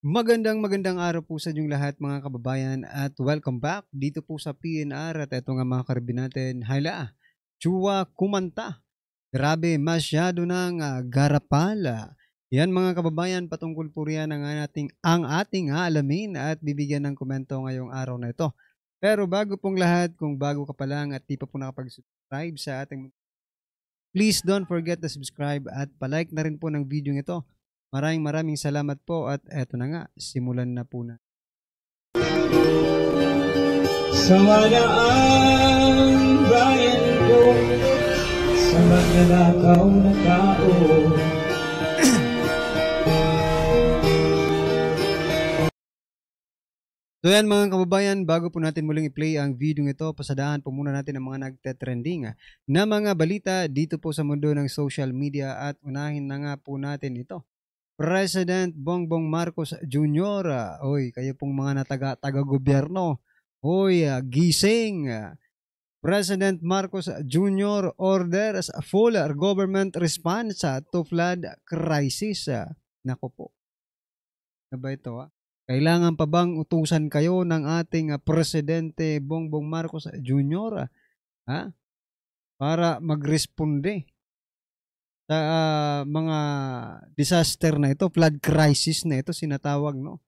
Magandang araw po sa inyong lahat mga kababayan at welcome back dito po sa PNR at ito nga mga karibin natin. Hala, Chua Kumanta. Grabe, masyado ng garapala. Yan mga kababayan, patungkol po riyan ang ating aalamin at bibigyan ng komento ngayong araw na ito. Pero bago pong lahat, kung bago ka pa lang at di pa po nakapag-subscribe sa ating, please don't forget to subscribe at palike na rin po ng video ito. Maraming salamat po at eto na nga, simulan na po na. Sawala ang bayan ko sa magnanakaw na tao. So yan mga kababayan, bago po natin muling i-play ang video ito, pasadahan po muna natin ang mga nagte-trending na mga balita dito po sa mundo ng social media at unahin na nga po natin ito. President Bongbong Marcos Jr. Oy, kayo pong mga taga-gobyerno. Oy, gising. President Marcos Jr. orders a full government response to flood crisis. Nako po. Ano ba ito? Kailangan pa bang utusan kayo ng ating Presidente Bongbong Marcos Jr. Para magresponde sa mga disaster na ito, flood crisis na ito sinatawag, no?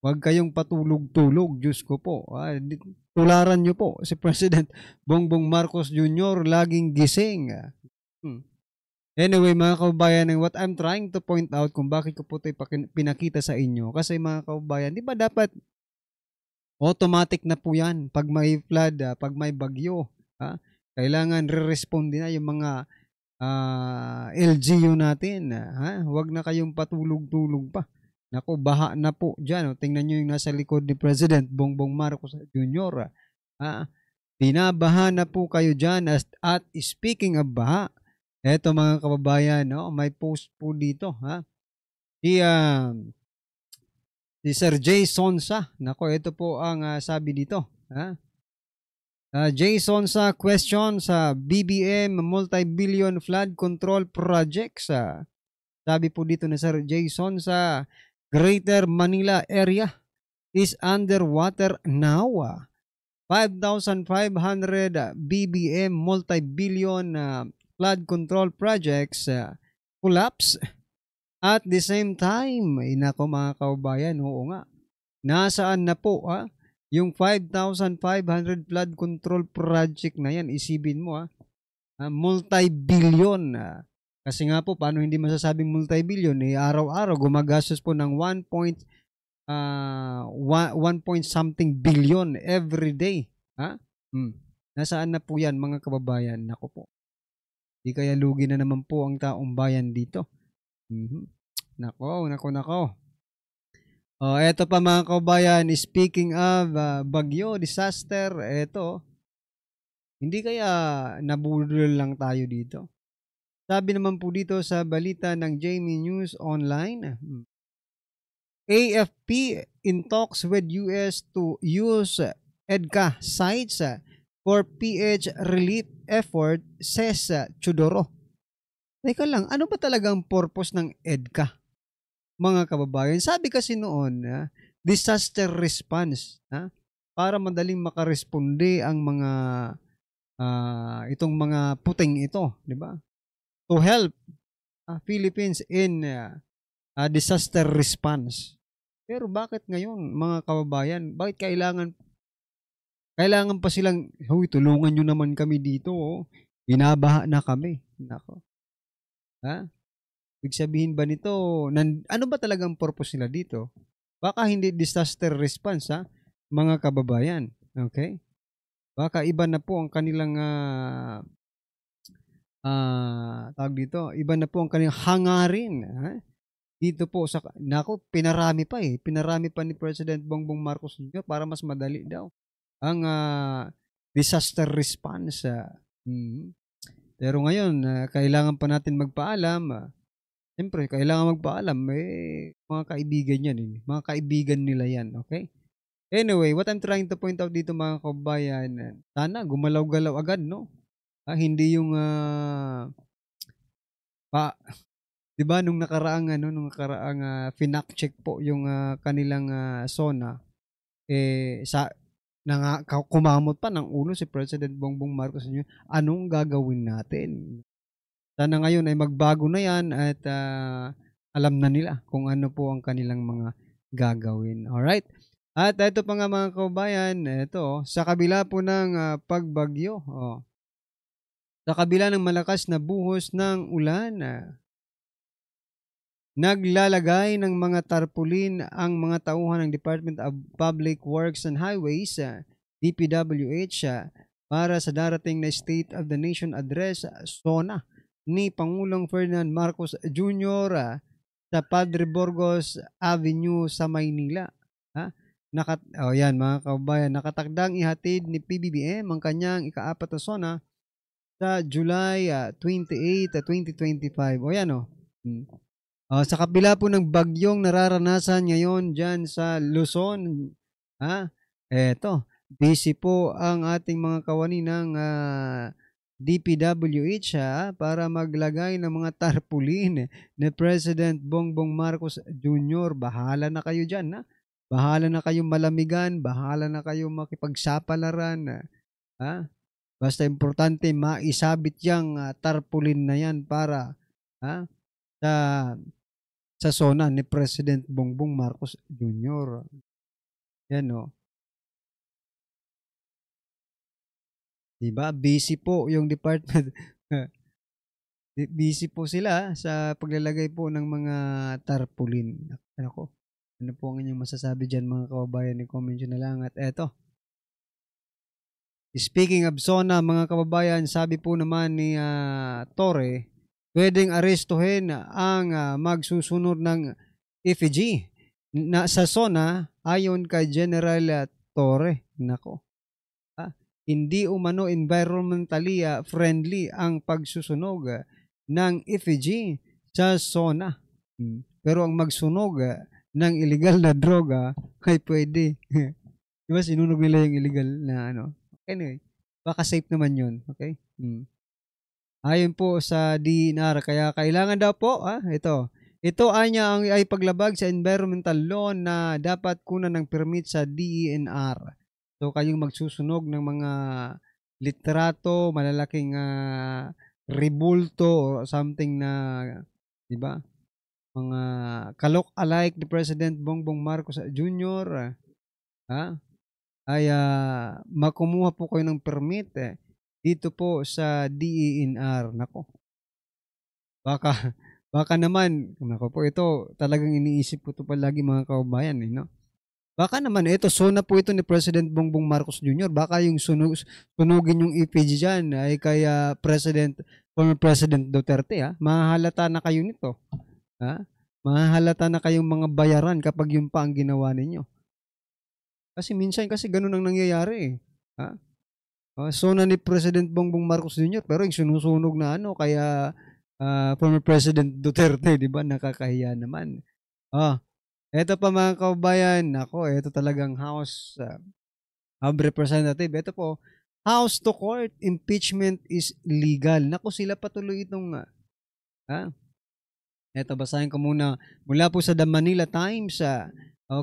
Huwag kayong patulog-tulog, Diyos ko po. Tularan nyo po si President Bongbong Marcos Jr. laging gising. Anyway, mga kababayan, what I'm trying to point out kung bakit ko po ito pinakita sa inyo, kasi mga kababayan, di ba dapat automatic na po yan pag may flood, pag may bagyo, kailangan re-responde na yung mga LGU natin. Huwag na kayong patulog-tulog pa. Naku, baha na po dyan. Tingnan nyo yung nasa likod ni President Bongbong Marcos Jr. Binabaha na po kayo dyan. At speaking of baha, eto mga kababayan, may post po dito. Si Sir Jay Sonsa. Naku, ito po ang sabi dito. Jason sa question sa BBM multi-billion flood control projects. Sabi po dito na Sir Jason sa Greater Manila area is underwater now. 5,500 BBM multi-billion flood control projects collapse at the same time. Inako mga kaubayan, oo nga. Nasaan na po yung 5,500 flood control project na yan, isipin mo multi-billion. Kasi nga po, paano hindi masasabing multi-billion? Araw-araw gumagastos po ng 1 point something billion every day. Nasaan na po yan mga kababayan? Nako po. Di kaya lugi na naman po ang taong bayan dito. Nako. Eto pa mga kababayan, speaking of bagyo, disaster, eto, hindi kaya nabudol lang tayo dito. Sabi naman po dito sa balita ng Jamie News Online, AFP in talks with US to use EDCA sites for PH relief effort, says Chudoro. Teka lang, ano ba talagang purpose ng EDCA? Mga kababayan, sabi kasi noon, disaster response, para madaling makaresponde ang mga itong mga puting ito, di ba? To help Philippines in disaster response. Pero bakit ngayon, mga kababayan, bakit kailangan pa silang, tulungan nyo naman kami dito, binabaha na kami. Nako. Ibig sabihin ba nito, ano ba talagang purpose nila dito? Baka hindi disaster response, mga kababayan. Okay? Baka iba na po ang kanilang tawag dito, iba na po ang kanilang hangarin. Dito po sa, pinarami pa ni President Bongbong Marcos Jr. para mas madali daw ang disaster response. Pero ngayon, kailangan pa natin magpaalam. Siyempre, kailangan magpaalam. Mga kaibigan yan. Mga kaibigan nila yan. Okay? Anyway, what I'm trying to point out dito mga kabayan, sana gumalaw-galaw agad, no? Hindi yung 'Di ba nung nakaraang finact check po yung kanilang SONA, kumamot pa ng ulo si President Bongbong Marcos Jr. Anong gagawin natin? Sana ngayon ay magbago na yan at alam na nila kung ano po ang kanilang mga gagawin. Alright? At ito pa nga mga kababayan, ito, sa kabila po ng pagbagyo, sa kabila ng malakas na buhos ng ulan, naglalagay ng mga tarpaulin ang mga tauhan ng Department of Public Works and Highways, DPWH, para sa darating na State of the Nation Address, SONA, ni Pangulong Ferdinand Marcos Jr. Sa Padre Burgos Avenue sa Maynila. Yan mga kababayan, nakatakdang ihatid ni PBBM ang kanyang ika-4 na SONA sa July 28, 2025. Yan sa kabila po ng bagyong nararanasan ngayon dyan sa Luzon, eto, busy po ang ating mga kawani ng DPWH para maglagay ng mga tarpaulin ni President Bongbong Marcos Jr. Bahala na kayo dyan, bahala na kayong malamigan, bahala na kayong makipagsapalaran, basta importante maisabit yung tarpaulin na yan para sa SONA ni President Bongbong Marcos Jr. Yan Diba? Busy po yung department. Busy po sila sa paglalagay po ng mga tarpaulin. Ano po ang inyong masasabi dyan mga kababayan? I-comment nyo na lang. At eto. Speaking of SONA mga kababayan, sabi po naman ni Torre, pwedeng arestuhin ang magsusunod ng effigy sa SONA ayon kay General Torre. Hindi umano environmentally friendly ang pagsusunog ng effigy sa SONA. Pero ang magsunog ng illegal na droga ay pwede. Diba sinunog nila yung illegal na Anyway, baka safe naman yun. Okay? Ayon po sa DENR, kaya kailangan daw po, ito ay paglabag sa environmental law na dapat kunan ng permit sa DENR. So kayong magsusunog ng mga litrato, malalaking rebulto or something na, di ba? Mga kalok-alike ni President Bongbong Marcos Jr. Ay makumuha po kayo ng permit dito po sa DENR. Baka naman, po ito talagang iniisip ko ito palagi mga kababayan. Baka naman ito, SONA po ito ni President Bongbong Marcos Jr. Baka yung sunugin yung effigy dyan ay kaya former President Duterte. Mahahalata na kayo nito. Mahahalata na kayong mga bayaran kapag yun pa ang ginawa ninyo. Kasi minsan ganun ang nangyayari. SONA ni President Bongbong Marcos Jr. pero yung sinusunog na kaya former President Duterte, di ba? Nakakahiya naman. Ito pa mga kababayan, ito talagang House of Representative. Ito po, House to Court, impeachment is legal. Sila patuloy itong, ito, basahin ko muna. Mula po sa The Manila Times, 3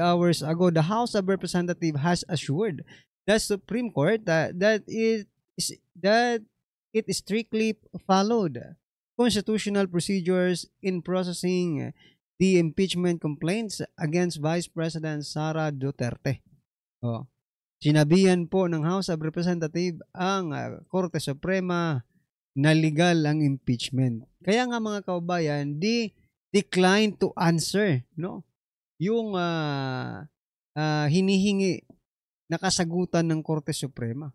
hours ago, the House of Representatives has assured the Supreme Court that it strictly followed constitutional procedures in processing the impeachment complaints against Vice President Sara Duterte. Sinabihan po ng House of Representatives ang Korte Suprema na legal ang impeachment. Kaya nga mga kababayan, decline to answer, yung hinihingi na kasagutan ng Korte Suprema.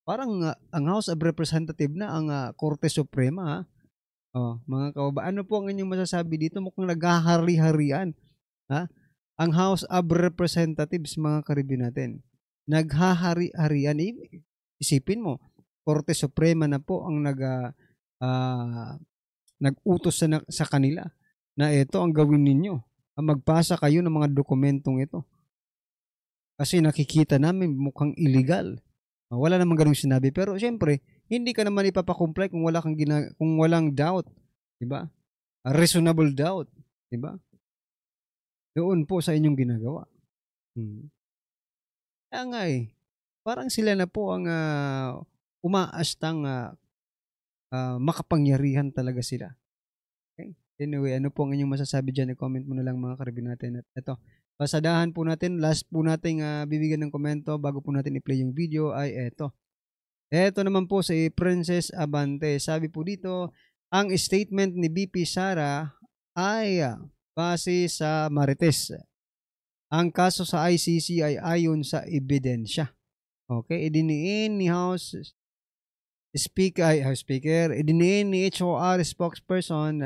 Parang ang House of Representatives na ang Korte Suprema. Mga kababayan, ano po ang inyong masasabi dito? Mukhang naghahari-harian. Ang House of Representatives, mga karibin natin. Naghahari-harian. Isipin mo, Korte Suprema na po ang nag-utos sa kanila na ito ang gawin ninyo. Magpasa kayo ng mga dokumentong ito. Kasi nakikita namin mukhang illegal. Wala namang ganung sinabi. Pero syempre, hindi ka naman ipapakomply kung walang doubt. Diba? reasonable doubt, di ba? Doon po sa inyong ginagawa. Kaya nga parang sila na po ang umaastang makapangyarihan talaga sila. Okay? Anyway, ano po ang inyong masasabi dyan? I-comment mo na lang mga karibin natin. At ito, pasadahan po natin, last po nating bibigyan ng komento bago po natin i-play yung video ay ito. Ito naman po si Princess Abante. Sabi po dito, ang statement ni BP Sara ay base sa Marites. Ang kaso sa ICC ay ayon sa ebidensya. Okay, idiniin ni House Speaker, idiniin ni HOR spokesperson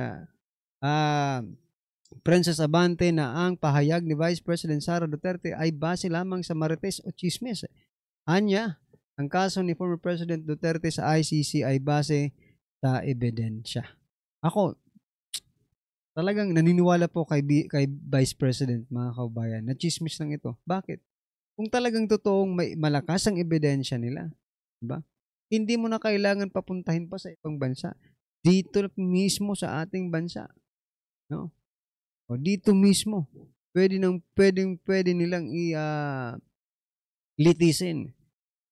Princess Abante na ang pahayag ni Vice President Sara Duterte ay base lamang sa marites o chismes. Anya, ang kaso ni former President Duterte sa ICC ay base sa ebidensya. Ako, talagang naniniwala po kay Vice President, mga kaubayan, na chismis lang ito. Bakit? Kung talagang totoong may malakas ang ebidensya nila, diba? Hindi mo na kailangan papuntahin pa sa ibang bansa. Dito mismo sa ating bansa. No? O dito mismo. Pwede nilang litisin.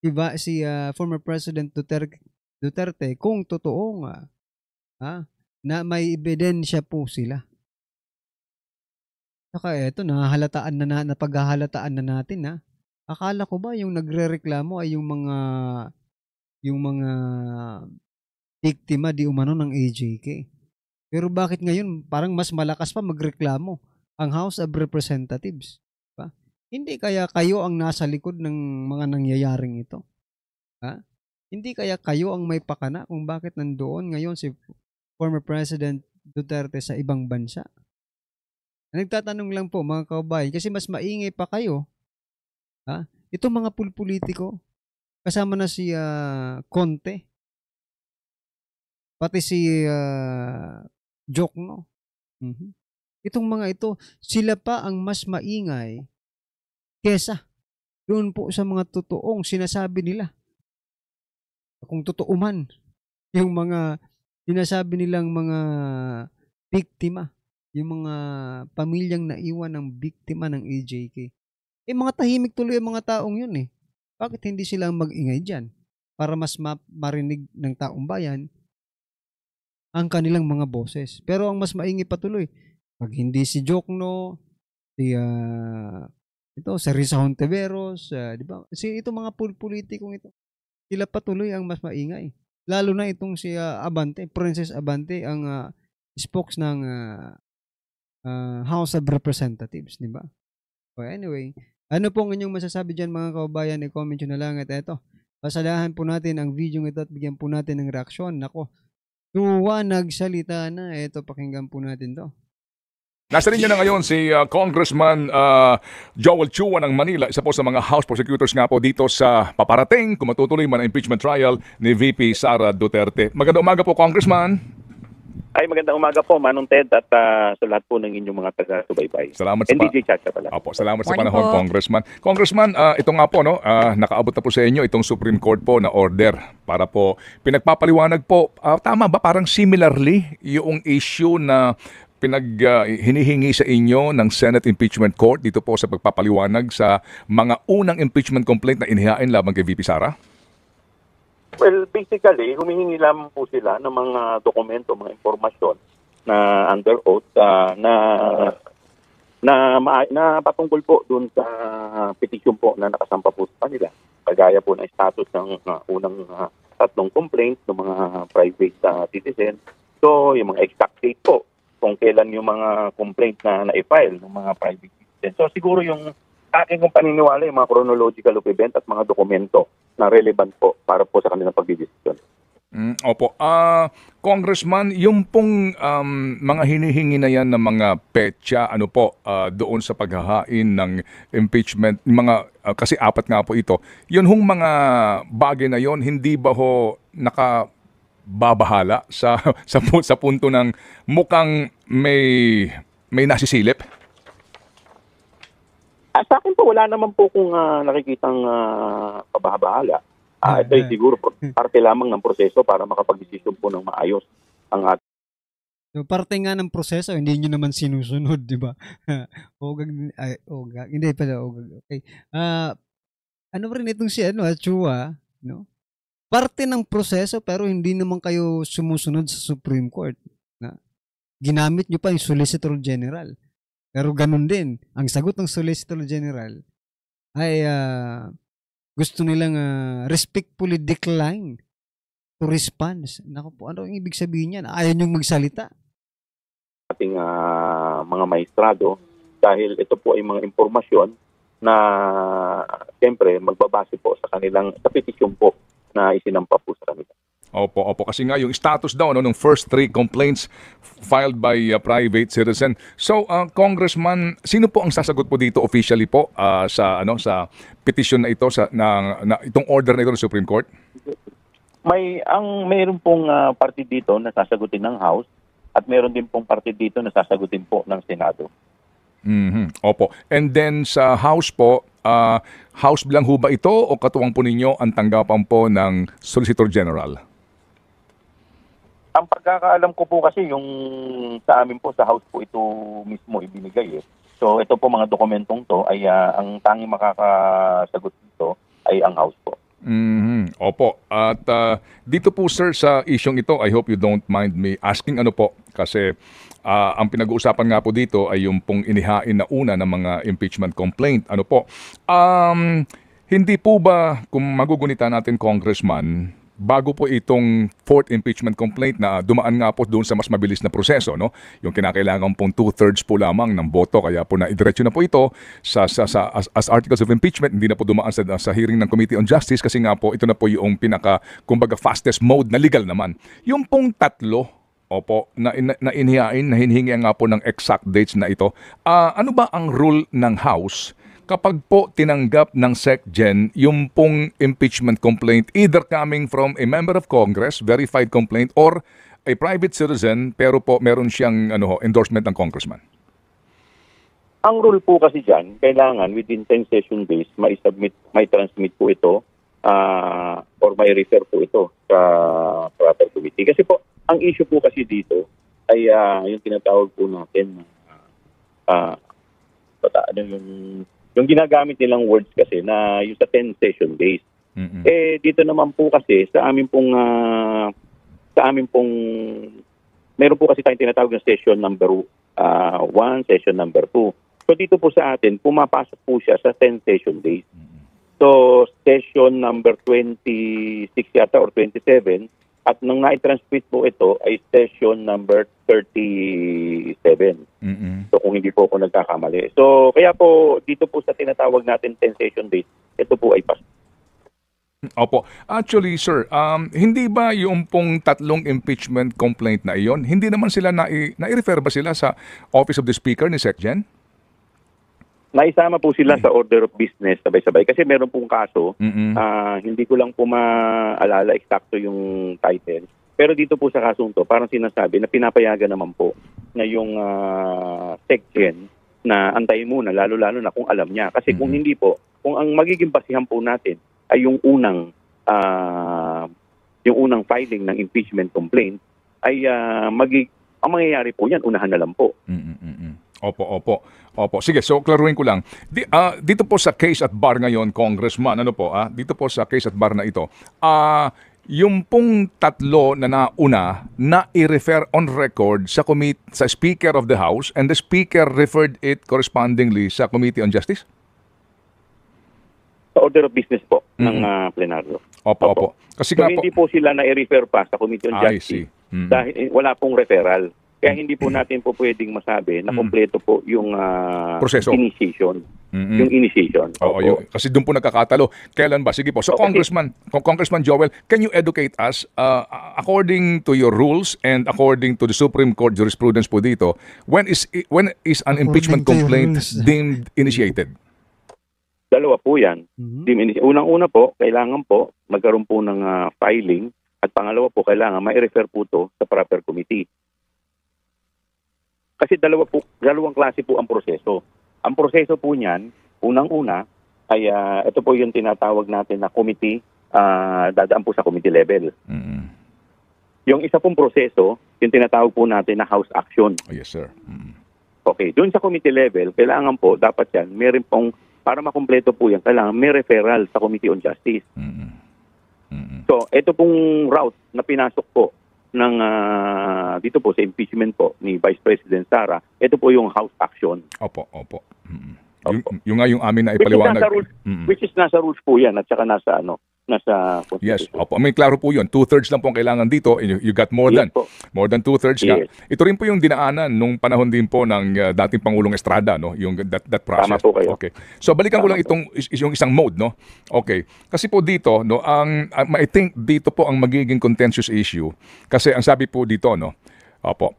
Diba si former President Duterte kung totoong na may ebidensya po sila. Saka eto, napaghahalataan na natin Akala ko ba yung nagrereklamo ay yung mga biktima di umano ng AJK. Pero bakit ngayon parang mas malakas pa magreklamo ang House of Representatives? Diba? Hindi kaya kayo ang nasa likod ng mga nangyayaring ito? Hindi kaya kayo ang may pakana kung bakit nandoon ngayon si former President Duterte sa ibang bansa? Nagtatanong lang po mga kaubayan kasi mas maingay pa kayo. Itong mga pulpolitiko, kasama na si Conte, pati si Jokno. Itong mga ito, sila pa ang mas maingay kesa doon po sa mga totoong sinasabi nila. Kung totoo man, yung mga sinasabi nilang mga biktima, yung mga pamilyang naiwan ng biktima ng AJK. Mga tahimik tuloy ang mga taong yun Bakit hindi sila mag-ingay dyan? Para mas marinig ng taong bayan ang kanilang mga boses. Pero ang mas maingay patuloy, pag hindi si Jokno, si Risa Hontiveros, di ba? Ito mga politikong ito, sila patuloy ang mas maingay. Lalo na itong si Abante, Princess Abante, ang spokes ng House of Representatives, di ba? So anyway, ano pong inyong masasabi dyan mga kaubayan? I-comment nyo na lang at eto. Pasadahan po natin ang video ito at bigyan po natin ng reaksyon. Nako, tuwa nagsalita na. Eto, pakinggan po natin to. Nasa rin niya na ngayon si Congressman Joel Chua ng Manila, isa po sa mga House Prosecutors nga po dito sa paparating kung matutuloy man ang impeachment trial ni VP Sara Duterte. Magandang umaga po, Congressman. Ay, magandang umaga po, Manong Ted, at sa lahat po ng inyong mga taga-subaybay. Salamat sa DJ Chacha pala. Opo, salamat sa panahon, Congressman. Congressman, ito nga po, nakaabot na po sa inyo itong Supreme Court po na order para po pinagpapaliwanag po. Tama ba, parang similarly yung issue na hinihingi sa inyo ng Senate Impeachment Court dito po sa pagpapaliwanag sa mga unang impeachment complaint na inihain laban kay VP Sara? Well, basically, humihingi lamang po sila ng mga dokumento, mga impormasyon na under oath na patungkol po doon sa petition po na nakasampa po sa kanila. Kagaya po ng status ng unang tatlong complaints ng mga private citizen. So, yung mga exact date po kung kailan yung mga complaint na na-file ng mga private citizen. So, siguro yung aking kong paniniwala, yung mga chronological of event at mga dokumento na relevant po para po sa kanilang pagdidesisyon. Opo. Congressman, yung pong mga hinihingi na yan ng mga petsa, doon sa paghahain ng impeachment, kasi apat nga po ito, yun hong mga bagay na yon hindi ba ho nakababahala sa punto ng mukhang may nasisilip? Sa akin po, wala naman po kung nakikitang kabahala. Ito ay siguro parte lamang ng proseso para makapag-desisyon po ng maayos ang ating. So, parte nga ng proseso, hindi nyo naman sinusunod, di ba? Hindi pala, okay. Ano rin itong si Chua, no? Parte ng proseso pero hindi naman kayo sumusunod sa Supreme Court. Na? Ginamit nyo pa yung Solicitor General. Pero ganun din, ang sagot ng Solicitor General ay gusto nilang respectfully decline to respond. Naku po, ano ang ibig sabihin niyan? Ayaw nyong magsalita. Ating mga maestrado dahil ito po ay mga impormasyon na siyempre magbabase po sa kanilang sa petisyon po na isinampa po sa kanila. Opo. Kasi nga yung status daw ng first 3 complaints filed by private citizen. So, Congressman, sino po ang sasagot po dito officially po sa petition na ito na itong order na ito ng Supreme Court? Mayroon pong parte dito na sasagutin ng House at meron din pong parte dito na sasagutin po ng Senado. Opo. And then sa House po, House bilang ho ba ito o katuwang po ninyo ang tanggapan po ng Solicitor General? Ang pagkakaalam ko po kasi yung sa amin po sa House po ito mismo ibinigay. So ito po mga dokumentong to ay ang tanging makakasagot dito ay ang House po. Opo. At dito po sir sa isyong ito, I hope you don't mind me asking kasi ang pinag-uusapan nga po dito ay yung pong inihain na una ng mga impeachment complaint. Hindi po ba, kung magugunita natin Congressman, bago po itong 4th impeachment complaint na dumaan nga po doon sa mas mabilis na proseso, no? Yung kinakailangan pong 2/3 po lamang ng boto, kaya po naidiretso na po ito as articles of impeachment, hindi na po dumaan sa hearing ng Committee on Justice kasi nga po ito na po yung kumbaga fastest mode na legal naman. Yung pong tatlo, na hinihingi nga po ng exact dates na ito, ano ba ang rule ng House kapag po tinanggap ng SecGen yung pong impeachment complaint either coming from a member of Congress, verified complaint, or a private citizen pero po meron siyang endorsement ng congressman? Ang rule po kasi dyan, kailangan within 10 session days may transmit po ito or may refer po ito sa proper committee. Kasi po, ang issue po kasi dito ay yung tinatawag po natin yung ginagamit nilang words kasi na yung sa 10 session days. Dito naman po kasi sa amin pong meron po kasi tayong tinatawag na session number 1, session number 2. So dito po sa atin, pumapasok po siya sa 10 session days. So session number 26 yata or 27 at nung na-transmit po ito ay session number 37. So kung hindi po ako nagkakamali. So kaya po dito po sa tinatawag natin 10 session days, ito po ay pas. Opo. Actually, sir, hindi ba yung pong tatlong impeachment complaint na iyon, hindi naman sila nai-refer ba sila sa Office of the Speaker ni SecGen? Naisama po sila sa order of business sabay-sabay kasi meron pong kaso, hindi ko lang po maalala eksakto yung title. Pero dito po sa kasong to, parang sinasabi na pinapayagan naman po na yung SecGen na antayin muna, lalo-lalo na kung alam niya. Kasi kung hindi po, kung ang magiging basihan po natin ay yung unang filing ng impeachment complaint, ay ang mangyayari po yan, unahan na lang po. Opo. Sige, so klaruhin ko lang. Dito po sa case at bar ngayon, Congressman, dito po sa case at bar na ito, yung pong tatlo na nauna na i-refer on record sa Speaker of the House and the Speaker referred it correspondingly sa Committee on Justice? Sa order of business po ng plenaryo. Opo. Kasi so, hindi po sila na-refer pa sa Committee on Justice dahil wala pong referral. Kaya hindi po natin po pwedeng masabi na kompleto po yung proseso. Initiation. Yung initiation. Kasi doon po nagkakatalo. Kailan ba? Sige po. So Congressman Joel, can you educate us according to your rules and according to the Supreme Court jurisprudence po dito, when is an impeachment complaint deemed initiated? Dalawa po yan. Unang-una po, kailangan po magkaroon po ng filing at pangalawa po, kailangan mai-refer po to sa proper committee. Kasi dalawang klase po ang proseso. Ang proseso po niyan, unang-una, ay ito po yung tinatawag natin na committee, dadaan po sa committee level. Yung isa pong proseso yung tinatawag po natin na house action. Oh, yes, sir. Okay, doon sa committee level, kailangan po, dapat yan, meron pong, para makumpleto po yan, kailangan may referral sa Committee on Justice. So, ito pong route na pinasok po ng dito po sa impeachment po ni Vice President Sara, ito po yung house action. Opo. Yung nga yung amin na ipaliwanag. Which is nasa rules po yan at saka nasa Yes, opo. May klaro po yun. 2/3 lang po ang kailangan dito. You got more than 2/3 ka. Yes. Ito rin po yung dinaanan nung panahon din po ng dating Pangulong Estrada, no? Yung that process. Tama po kayo. Okay. So balikan ko lang yung isang mode, no? Okay. Kasi po dito, no, I think dito po ang magiging contentious issue kasi ang sabi po dito, no. Opo.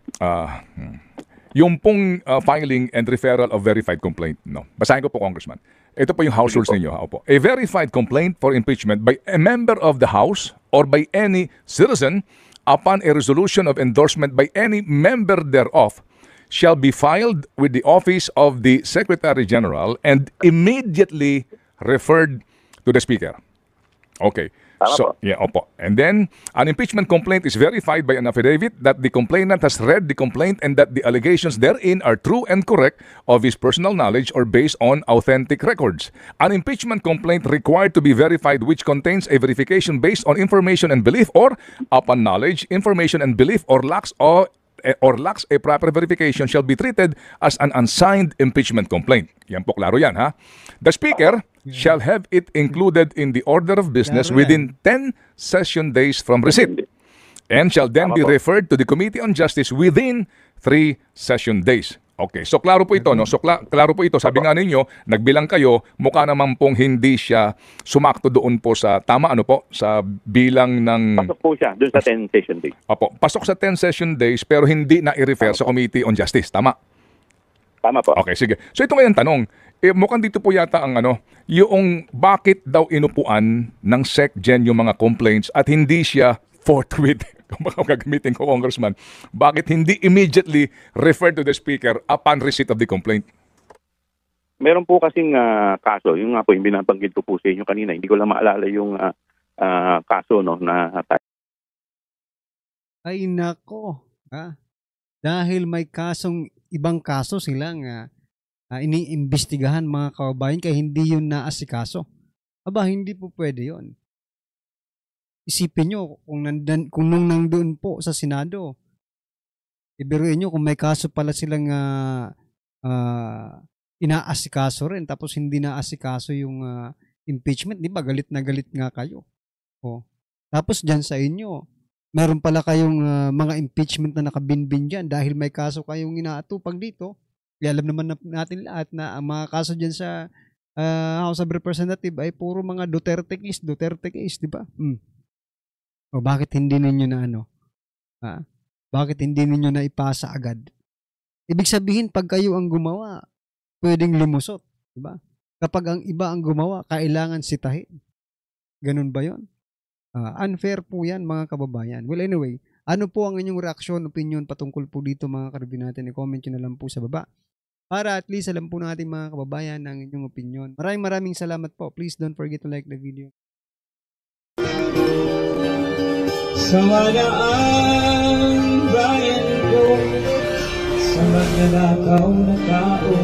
Yung pong filing and referral of verified complaint, no. Basahin ko po, Congressman. Ito po yung House rules ninyo. Opo. A verified complaint for impeachment by a member of the House or by any citizen upon a resolution of endorsement by any member thereof shall be filed with the office of the Secretary General and immediately referred to the Speaker. Okay. So, yeah, opo. And then, an impeachment complaint is verified by an affidavit that the complainant has read the complaint and that the allegations therein are true and correct of his personal knowledge or based on authentic records. An impeachment complaint required to be verified which contains a verification based on information and belief or upon knowledge, information and belief or lacks a proper verification shall be treated as an unsigned impeachment complaint. Yan po, klaro yan, ha? The Speaker shall have it included in the order of business within 10 session days from receipt and shall then be referred to the Committee on Justice within 3 session days. Okay, so klaro po ito, no? So klaro po ito. Sabi nga ninyo, nagbilang kayo, mukha naman pong hindi siya sumakto doon po sa tama sa bilang ng pasok po siya doon sa 10 session days. Opo, pasok sa 10 session days pero hindi na i-refer sa Committee on Justice, tama? Tama po. Okay, sige. So ito ngayon tanong, mukhang dito po yata ang yung bakit daw inupuan ng SecGen yung mga complaints at hindi siya forthwith, kung baka gagamitin ko, Congressman, bakit hindi immediately referred to the Speaker upon receipt of the complaint? Meron po kasing kaso, yung nga po yung binabanggit ko po sa inyo kanina, hindi ko lang maalala yung kaso, no, na Ay nako, dahil may ibang kaso silang iniimbestigahan mga kababayan kaya hindi yun naasikaso. Hindi po pwede yun. Isipin nyo kung nung nandun po sa Senado, ibiruin nyo kung may kaso pala silang inaasikaso rin tapos hindi naasikaso yung impeachment, di ba? Galit na galit nga kayo. Tapos dyan sa inyo, meron pala kayong mga impeachment na nakabinbin dyan dahil may kaso kayong inaatupag dito. Alam naman natin lahat na ang mga kaso dyan sa House of Representatives ay puro mga Duterte case, di ba? Bakit hindi ninyo bakit hindi ninyo na ipasa agad? Ibig sabihin, pag kayo ang gumawa, pwedeng lumusot, di ba? Kapag ang iba ang gumawa, kailangan sitahin. Ganun ba yon? Unfair po yan, mga kababayan. Well, anyway, ano po ang inyong reaksyon, opinion patungkol po dito, mga karibin natin? I-comment nyo na lang po sa baba. Para at least alam po natin, mga kababayan, ang inyong opinion. Maraming salamat po. Please don't forget to like the video. Sawayaan bayan ko sa magnanakaw na tao.